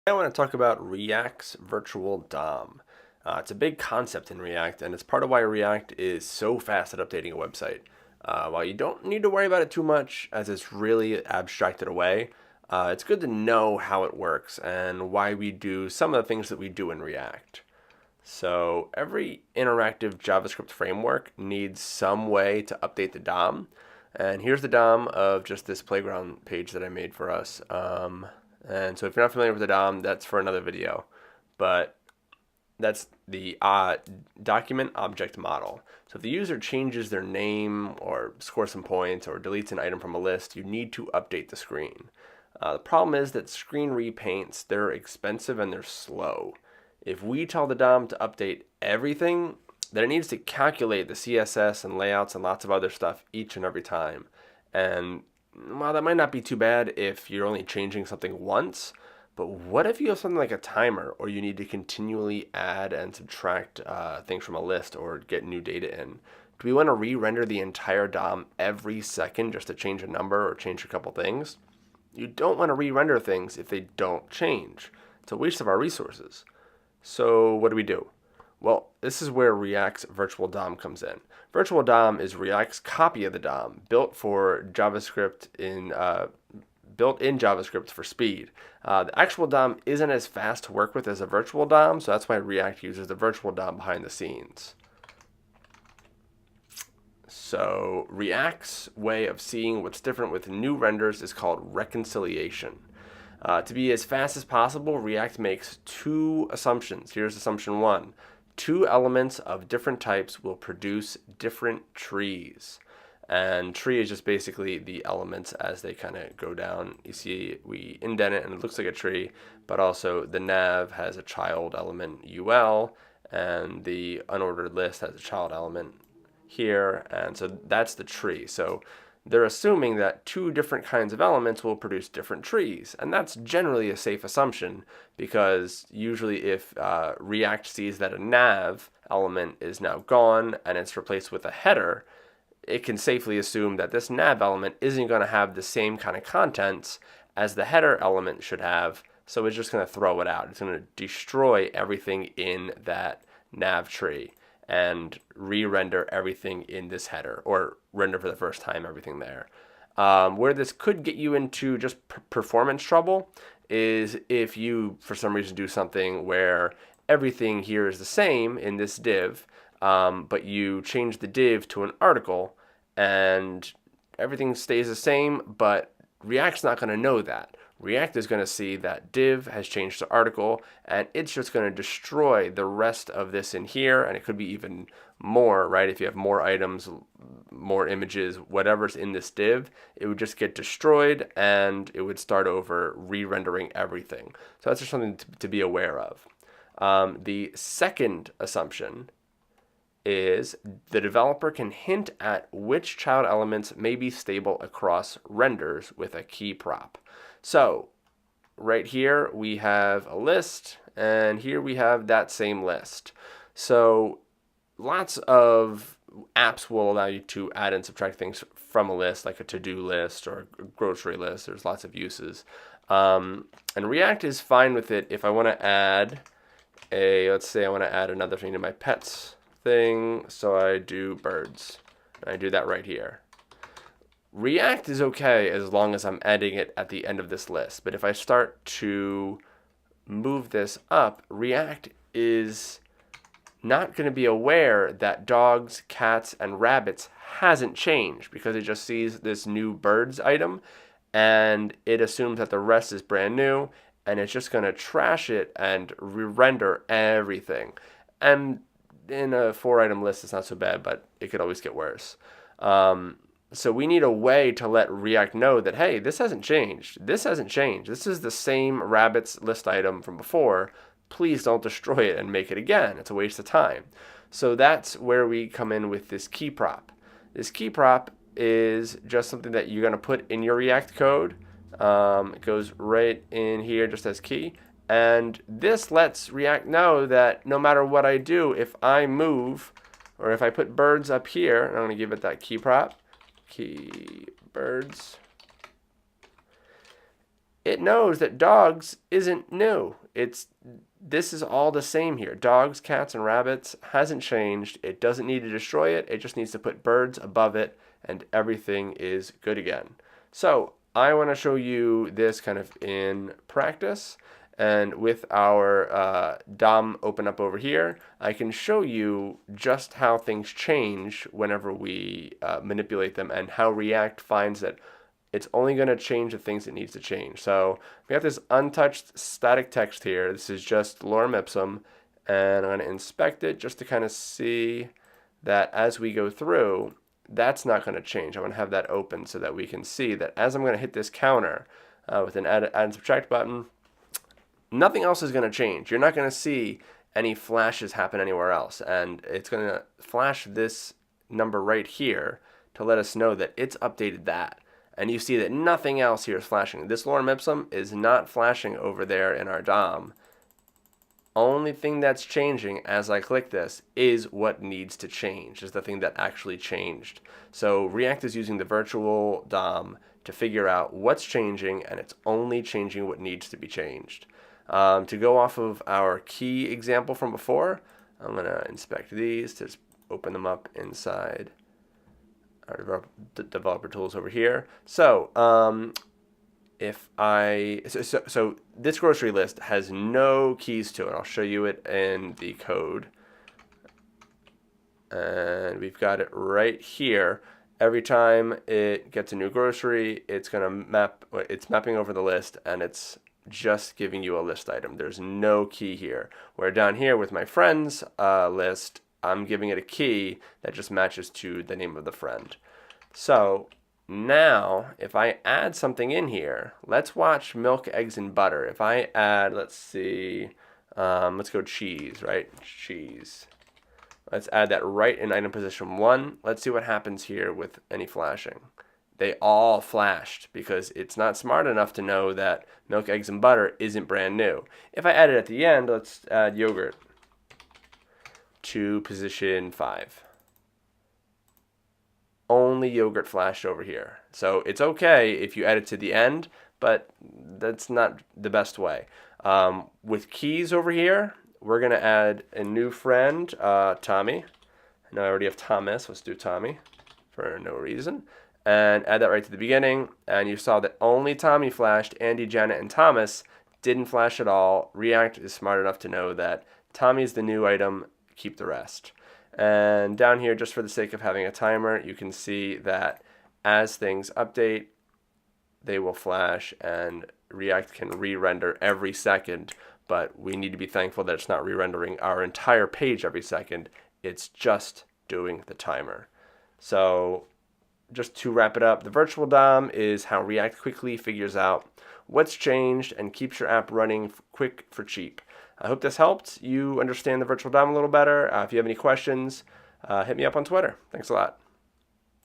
I want to talk about React's virtual DOM. It's a big concept in React, and it's part of why React is so fast at updating a website. While you don't need to worry about it too much, as it's really abstracted away, it's good to know how it works and why we do some of the things that we do in React. So every interactive JavaScript framework needs some way to update the DOM. And here's the DOM of just this playground page that I made for us. And so if you're not familiar with the DOM, that's for another video. But that's the document object model. So if the user changes their name or scores some points or deletes an item from a list, you need to update the screen. The problem is that screen repaints, they're expensive and they're slow. If we tell the DOM to update everything, then it needs to calculate the CSS and layouts and lots of other stuff each and every time. And while that might not be too bad if you're only changing something once, but what if you have something like a timer, or you need to continually add and subtract things from a list or get new data in? Do we want to re-render the entire DOM every second just to change a number or change a couple things? You don't want to re-render things if they don't change. It's a waste of our resources. So what do we do? Well, this is where React's virtual DOM comes in. Virtual DOM is React's copy of the DOM, built in JavaScript for speed. The actual DOM isn't as fast to work with as a virtual DOM, so that's why React uses the virtual DOM behind the scenes. So React's way of seeing what's different with new renders is called reconciliation. To be as fast as possible, React makes two assumptions. Here's assumption one. Two elements of different types will produce different trees. And tree is just basically the elements as they kind of go down. You see we indent it and it looks like a tree, but also the nav has a child element UL, and the unordered list has a child element here, and so that's the tree. So they're assuming that two different kinds of elements will produce different trees. And that's generally a safe assumption, because usually if React sees that a nav element is now gone and it's replaced with a header, it can safely assume that this nav element isn't going to have the same kind of contents as the header element should have. So it's just going to throw it out. It's going to destroy everything in that nav tree and re-render everything in this header, or render for the first time everything there. Where this could get you into just performance trouble is if you, for some reason, do something where everything here is the same in this div, but you change the div to an article and everything stays the same, but React's not going to know that. React is going to see that div has changed to article, and it's just going to destroy the rest of this in here, and it could be even more, right? If you have more items, more images, whatever's in this div, it would just get destroyed, and it would start over, re-rendering everything. So that's just something to be aware of. The second assumption is the developer can hint at which child elements may be stable across renders with a key prop. So right here we have a list, and here we have that same list. So lots of apps will allow you to add and subtract things from a list, like a to-do list or a grocery list. There's lots of uses. And React is fine with it if I want to add let's say I want to add another thing to my pets thing. So I do birds, and I do that right here. React is okay as long as I'm adding it at the end of this list. But if I start to move this up, React is not going to be aware that dogs, cats, and rabbits hasn't changed, because it just sees this new birds item and it assumes that the rest is brand new, and it's just going to trash it and re-render everything. And in a 4-item list, it's not so bad, but it could always get worse. So we need a way to let React know that, hey, this hasn't changed. This hasn't changed. This is the same rabbits list item from before. Please don't destroy it and make it again. It's a waste of time. So that's where we come in with this key prop. This key prop is just something that you're going to put in your React code. It goes right in here just as key. And this lets React know that no matter what I do, if I move, or if I put birds up here, and I'm going to give it that key prop, key birds, it knows that dogs isn't new. This is all the same here. Dogs, cats, and rabbits hasn't changed. It doesn't need to destroy it. It just needs to put birds above it, and everything is good again. So I want to show you this kind of in practice. And with our DOM open up over here, I can show you just how things change whenever we manipulate them, and how React finds that it's only going to change the things it needs to change. So we have this untouched static text here. This is just lorem ipsum, and I'm going to inspect it just to kind of see that as we go through, that's not going to change. I'm going to have that open so that we can see that as I'm going to hit this counter with an add and subtract button, nothing else is going to change. You're not going to see any flashes happen anywhere else, and it's going to flash this number right here to let us know that it's updated that. And you see that nothing else here is flashing. This lorem ipsum is not flashing over there in our DOM. Only thing that's changing as I click this is what needs to change, is the thing that actually changed. So React is using the virtual DOM to figure out what's changing, and it's only changing what needs to be changed. To go off of our key example from before, I'm going to inspect these to just open them up inside our developer tools over here. So so this grocery list has no keys to it. I'll show you it in the code. And we've got it right here. Every time it gets a new grocery, it's mapping over the list, and it's just giving you a list item. There's no key here. Where down here with my friends list, I'm giving it a key that just matches to the name of the friend. So now, if I add something in here, let's watch milk, eggs, and butter. If I add, let's see, let's go cheese, right? Cheese. Let's add that right in item position 1. Let's see what happens here with any flashing. They all flashed because it's not smart enough to know that milk, eggs, and butter isn't brand new. If I add it at the end, let's add yogurt to position 5. Only yogurt flashed over here. So it's okay if you add it to the end, but that's not the best way. With keys over here, we're going to add a new friend, Tommy. I know I already have Thomas. Let's do Tommy for no reason. And add that right to the beginning. And you saw that only Tommy flashed. Andy, Janet, and Thomas didn't flash at all. React is smart enough to know that Tommy's the new item. Keep the rest. And down here, just for the sake of having a timer, you can see that as things update, they will flash, and React can re-render every second, but we need to be thankful that it's not re-rendering our entire page every second. It's just doing the timer. So just to wrap it up, the virtual DOM is how React quickly figures out what's changed and keeps your app running quick for cheap. I hope this helped you understand the virtual DOM a little better. If you have any questions, hit me up on Twitter. Thanks a lot.